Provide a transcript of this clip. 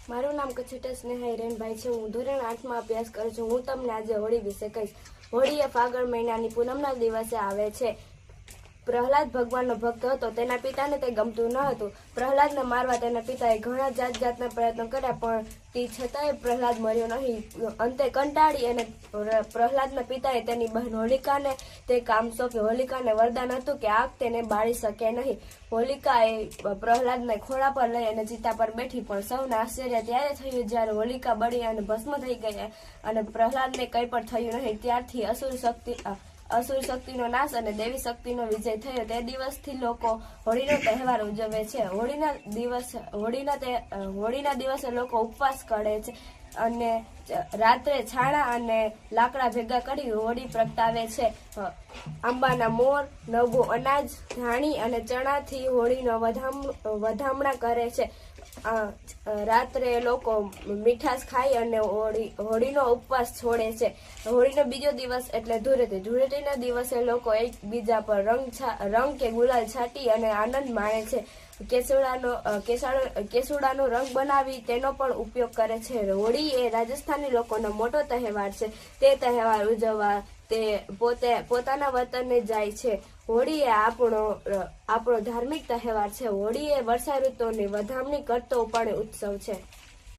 મારું નામ કચ્છટા સ્નેહા હિરેનભાઈ છે। હું ધોરણ 8 માં અભ્યાસ કરું છું। હું તમને આજે હોળી વિશે કહીશ। હોળી એ ફાગણ મહિનાની પૂનમના દિવસે આવે છે। પ્રહલાદ ભગવાનનો ભક્ત હતો। તેના પિતાને તે ગમતું ન હતું। પ્રહલાદને મારવા તેના પિતાએ ઘણા જાતના પ્રયત્નો કર્યા, પણ તે છતાંય પ્રહલાદ મર્યો નહીં। અંતે કંટાળી અને પ્રહલાદના પિતાએ તેની બહેન હોલિકાને તે કામ સોંપ્યું। હોલિકાને વરદાન હતું કે આગ તેને બાળી શકે નહીં। હોલિકાએ પ્રહલાદને ખોળા પર લઈ અને ચિતા પર બેઠી, પણ સૌને આશ્ચર્ય ત્યારે થયું જ્યારે હોલિકા બળી અને ભસ્મ થઈ ગઈ અને પ્રહલાદને કંઈ પણ થયું નહીં। ત્યારથી અસુર શક્તિનો નાશ અને દેવી શક્તિનો વિજય થયો। તે દિવસથી લોકો હોળીનો તહેવાર ઉજવે છે। હોળીના દિવસે લોકો ઉપવાસ કરે છે અને રાત્રે છાણા અને લાકડા ભેગા કરી હોળી પ્રગટાવે છે। આંબાના મોર, નવું અનાજ, ધાણી અને ચણાથી હોળીનો વધામણા કરે છે। રાત્રે લોકો મીઠાશ ખાઈ અને હોળીનો ઉપવાસ છોડે છે। હોળીનો બીજો દિવસ એટલે ધૂળેટી। ધૂળેટીના દિવસે લોકો એકબીજા પર રંગ કે ગુલાલ છાંટી અને આનંદ માણે છે। કેસુડાનો રંગ બનાવી તેનો પણ ઉપયોગ કરે છે। હોળી એ રાજસ્થાની લોકોનો મોટો તહેવાર છે। તે તહેવાર ઉજવવા તે પોતાના વતને જાય છે। હોળી એ આપણો ધાર્મિક તહેવાર છે। હોળી એ વર્ષા ઋતુની વધામણી કરતો પણ ઉત્સવ છે।